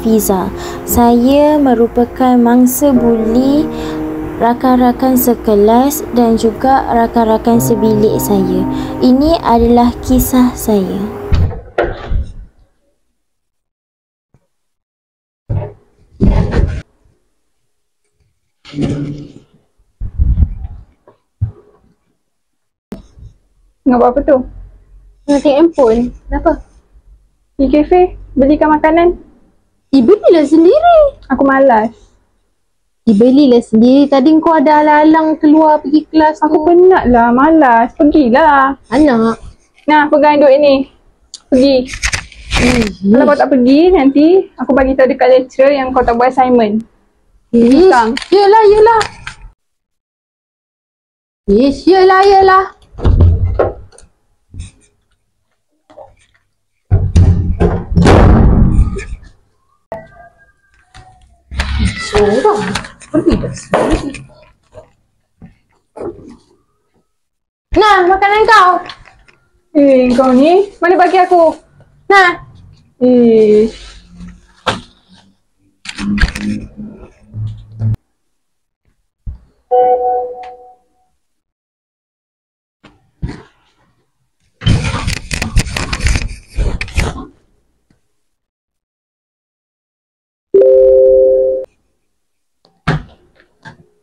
Hafiza. Saya merupakan mangsa buli rakan-rakan sekelas dan juga rakan-rakan sebilik saya. Ini adalah kisah saya. Nak buat apa tu? Nak tengok handphone. Kenapa? Pergi kafe, belikan makanan. Belilah sendiri. Aku malas. Belilah sendiri. Tadi kau ada alang-alang keluar pergi kelas tu. Aku penat lah, malas. Pergilah. Anak. Nah, pegang duit ni. Pergi. Kalau kau tak pergi, nanti aku bagi tahu dekat lecturer yang kau tak buat assignment. Hutang. Yelah. Yelah. Seorang pergi dah sendiri. Nah, makanan kau. Kau ni, mana bagi aku? Nah.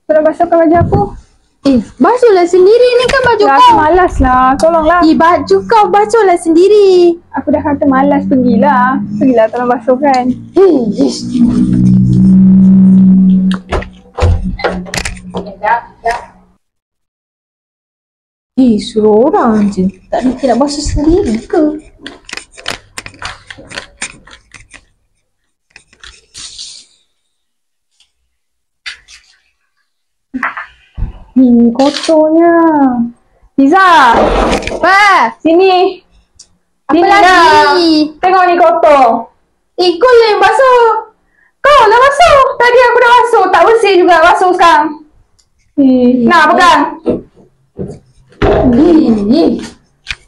Tolong basuhkan baju aku. Basuhlah sendiri. Ni kan baju Aku kau. malas lah. Tolonglah. Baju kau basuhlah sendiri. Aku dah kata malas. Pergilah. Tolong basuhkan. Suruh orang je. Tak nak basuh sendiri ke? Kotornya. Liza. Apa? Sini. Apa Sini lagi? dah. Tengok ni kotor. Kau lah yang basuh. Kau lah basuh. Tadi aku dah basuh. Tak bersih juga basuh sekarang. Nah, pegang.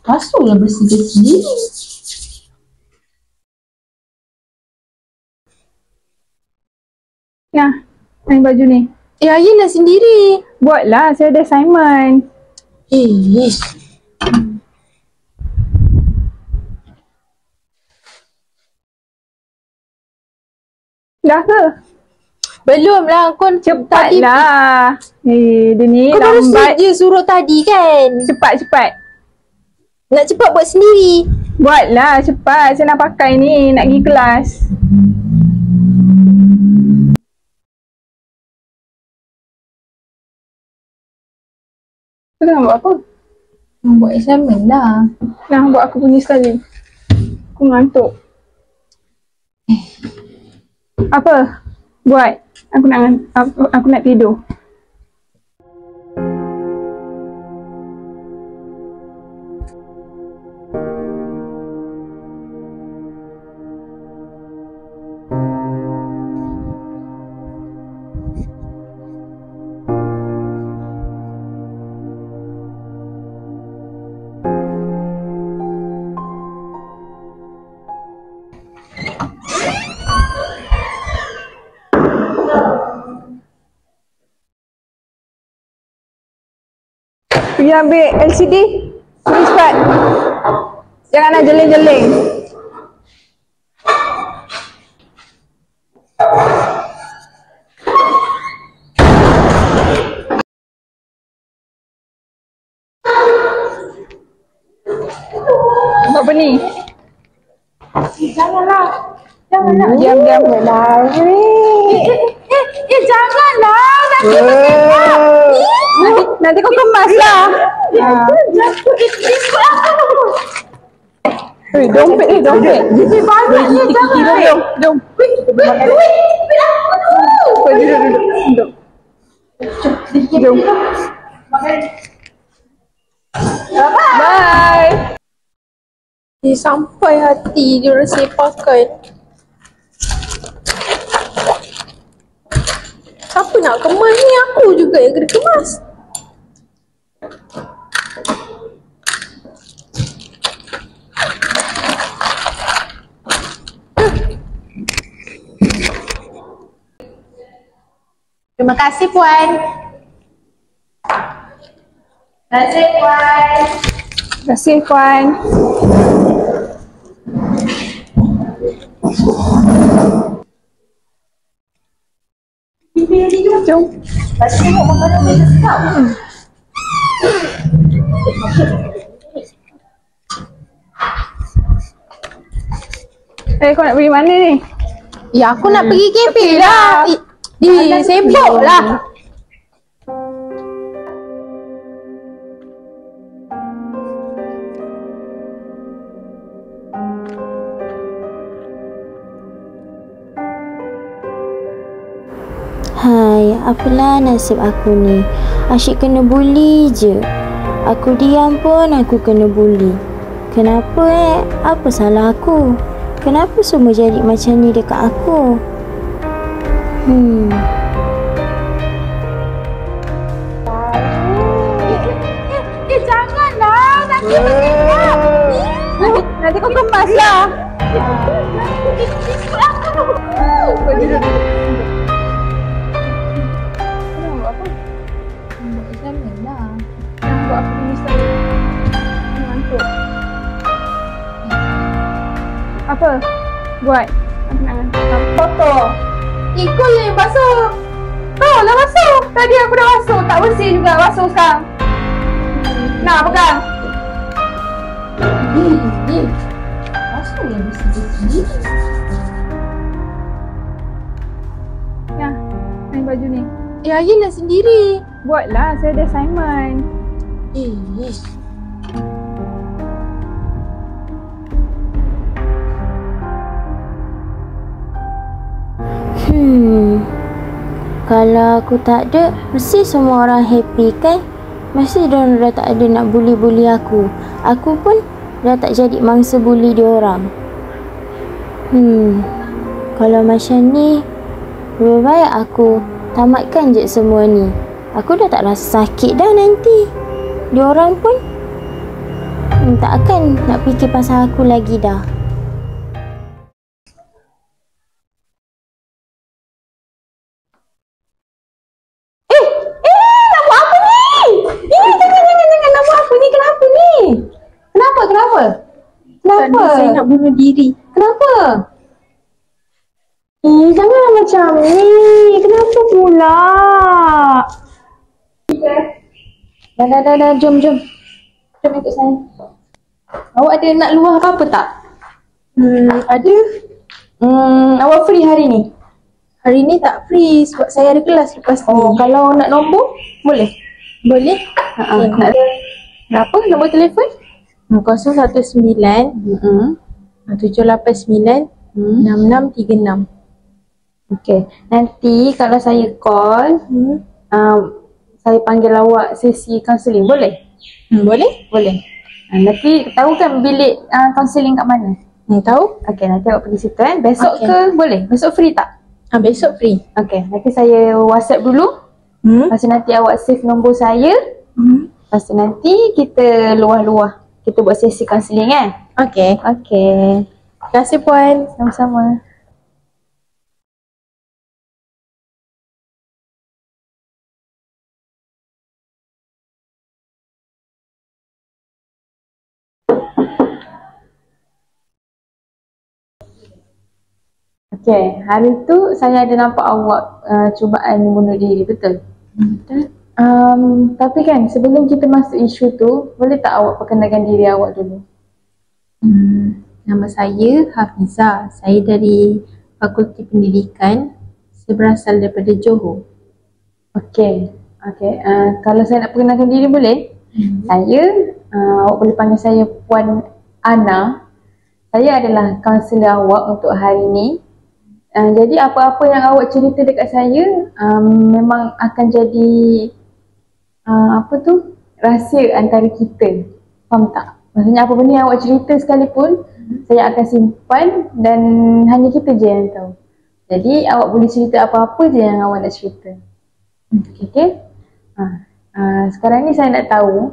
Basuhlah bersih sendiri. Nah, ni baju ni. Ayahlah sendiri. Buatlah, saya ada assignment. Dah ke? Belum lah. Kau Cepatlah. Dia ni Kau baru lambat. je suruh tadi kan? Cepat. Nak cepat buat sendiri. Buatlah, cepat. Saya nak pakai ni. Nak pergi kelas. Kau nak buat apa? Buat assignment lah. Nah, buat aku punya sekali. Aku ngantuk. Apa? Buat. Aku nak tidur. Pergi ambil LCD. Pergi cepat. Jangan nak jeling-jeling. Buat apa ni? Janganlah. Diam-diam. Janganlah. Nanti kau kemas lah. Dompet ni, dompet. Banyaknya jangan. Jom. Duduk. Jom. Bye. Sampai hati dia rasa pakai. Siapa nak kemas ni? Aku juga yang kena kemas. Terima kasih Puan. Terima kasih Puan. Terima kasih Puan. Jom. Lepas tu tengok makanan dia sedap. Kau nak pergi mana ni? Ya aku nak pergi kafe lah. Sibuk lah. Hai, apalah nasib aku ni. Asyik kena bully je. Aku diam pun aku kena bully. Kenapa Apa salah aku? Kenapa semua jadi macam ni dekat aku? Janganlah. Nanti kau kemas lah. Buat apa ni Ustaz? Ngantuk. Apa? Buat. Aku nak foto. Ikut lah yang basuh. Tahu lah basuh. Tadi aku dah basuh. Tak bersih juga basuh sekarang. Nak pegang. Basuh yang bersih-bersih. Ya, main baju ni. Yelah sendiri. Buatlah, saya ada assignment. Kalau aku tak ada, mesti semua orang happy kan? Mesti diorang dah tak ada nak bully-bully aku. Aku pun dah tak jadi mangsa bully diorang. Kalau macam ni, lebih baik aku tamatkan je semua ni. Aku dah tak rasa sakit dah nanti. Diorang pun tak akan nak fikir pasal aku lagi dah. Kenapa? Saya nak bunuh diri. Kenapa? Janganlah macam ni. Kenapa pula? Dah. Jom. Jom ikut saya. Awak ada nak luah apa-apa tak? Ada. Awak free hari ni? Hari ni tak free sebab saya ada kelas lepas ni. Kalau nak nombor, boleh? Boleh? Nak berapa nombor telefon? 019 789 6636. Okey. Nanti kalau saya call, saya panggil awak sesi kaunseling, boleh? Boleh? Boleh. Nanti tahu kan bilik kaunseling kat mana? Tahu? Okey, nanti awak pergi situ kan. Besok Okey. ke boleh? Besok free tak? Besok free. Okey, nanti saya WhatsApp dulu. Lepas tu nanti awak save nombor saya. Lepas tu nanti kita luah-luah. Kita buat sesi kaunseling kan? Okey. Okey. Terima kasih Puan. Sama-sama. Okey, hari tu saya ada nampak awak cubaan bunuh diri, betul? Betul. Tapi kan sebelum kita masuk isu tu, boleh tak awak perkenalkan diri awak dulu? Nama saya Hafizah. Saya dari Fakulti Pendidikan. Saya berasal daripada Johor. Okey. Kalau saya nak perkenalkan diri boleh? Saya, awak boleh panggil saya Puan Ana. Saya adalah kaunselor awak untuk hari ni. Jadi apa-apa yang awak cerita dekat saya memang akan jadi rahsia antara kita. Faham tak? Maksudnya apa benda yang awak cerita sekalipun, saya akan simpan dan hanya kita je yang tahu. Jadi awak boleh cerita apa-apa je yang awak nak cerita. Okay? Sekarang ni saya nak tahu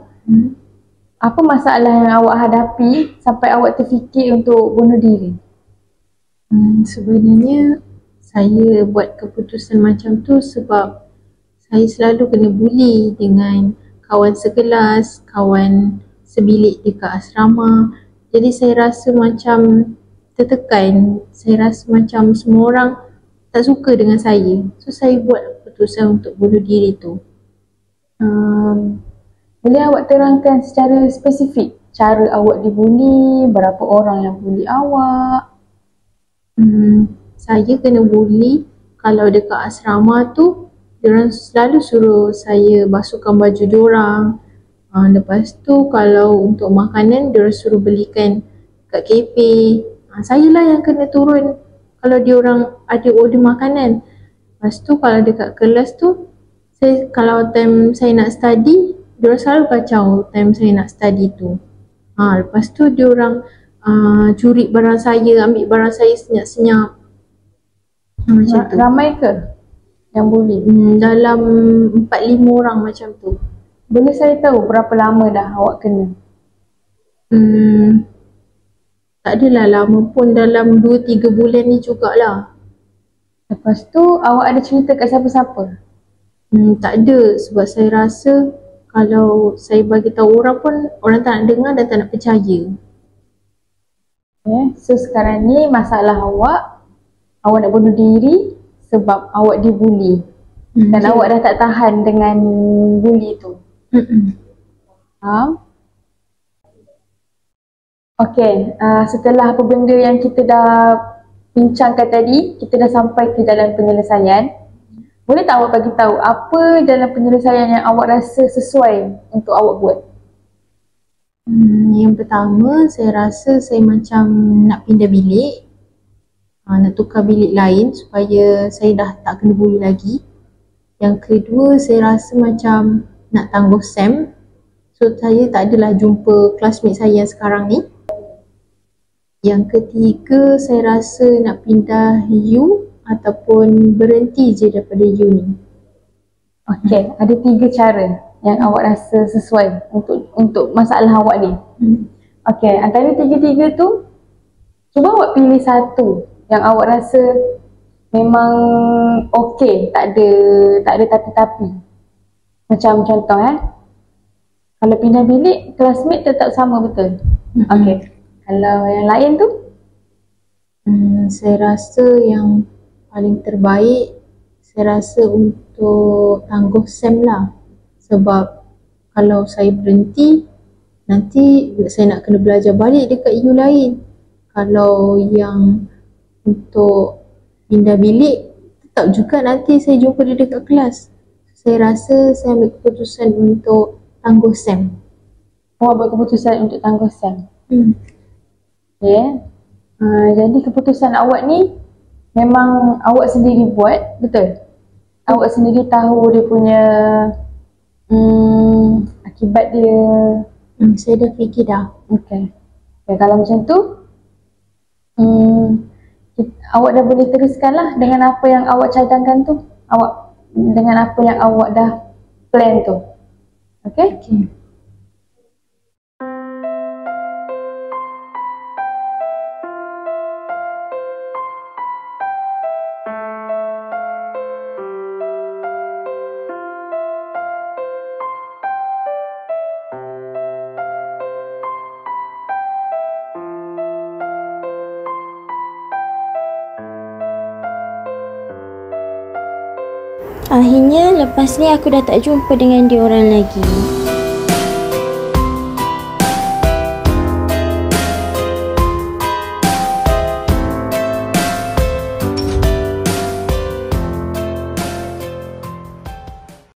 apa masalah yang awak hadapi sampai awak terfikir untuk bunuh diri? Sebenarnya saya buat keputusan macam tu sebab saya selalu kena bully dengan kawan sekelas, kawan sebilik dekat asrama. Jadi saya rasa macam tertekan. Saya rasa macam semua orang tak suka dengan saya. So saya buat keputusan untuk bunuh diri tu. Boleh awak terangkan secara spesifik cara awak dibuli, berapa orang yang bully awak? Saya kena bully kalau dekat asrama tu, diorang selalu suruh saya basuhkan baju diorang. Lepas tu kalau untuk makanan, diorang suruh belikan kat kafe. Saya lah yang kena turun kalau diorang ada order makanan. Lepas tu kalau dekat kelas tu, kalau time saya nak study, diorang selalu kacau time saya nak study tu. Lepas tu diorang curi barang saya, ambil barang saya senyap-senyap. Macam tu. Ramai ke yang bully? Dalam 4-5 orang macam tu. Boleh saya tahu berapa lama dah awak kena? Tak adalah lama pun, dalam 2-3 bulan ni jugalah. Lepas tu awak ada cerita kat siapa-siapa? Tak ada, sebab saya rasa kalau saya bagi tahu orang pun, orang tak nak dengar dan tak nak percaya. So sekarang ni masalah awak nak bunuh diri sebab awak dibuli. Dan awak dah tak tahan dengan bully tu. Okey, setelah apa benda yang kita dah bincangkan tadi, kita dah sampai ke jalan penyelesaian. Boleh tak awak bagi tahu apa jalan penyelesaian yang awak rasa sesuai untuk awak buat? Yang pertama, saya rasa saya macam nak pindah bilik. Nak tukar bilik lain supaya saya dah tak kena bully lagi. Yang kedua, saya rasa macam nak tangguh SEM. So saya tak adalah jumpa classmate saya yang sekarang ni. Yang ketiga, saya rasa nak pindah U ataupun berhenti je daripada U ni. Okey, ada 3 cara yang awak rasa sesuai untuk masalah awak ni. Okey, antara 3-3 tu, cuba awak pilih satu yang awak rasa memang okey, tak ada tapi-tapi. Macam contoh kalau pindah bilik, classmate tetap sama, betul? Okey. Kalau yang lain tu? Saya rasa yang paling terbaik, saya rasa untuk tangguh SEM lah. Sebab kalau saya berhenti, nanti saya nak kena belajar balik dekat U lain. Kalau yang untuk pindah bilik, tetap juga nanti saya jumpa dia dekat kelas. Saya rasa saya ambil keputusan untuk tangguh SEM. Awak buat keputusan untuk tangguh SEM? Jadi keputusan awak ni memang awak sendiri buat, betul? Awak sendiri tahu dia punya akibat dia. Saya dah fikir dah. Okey. Kalau macam tu, awak dah boleh teruskan lah dengan apa yang awak cadangkan tu. Dengan apa yang awak dah plan tu. Okey? Akhirnya lepas ni aku dah tak jumpa dengan dia orang lagi.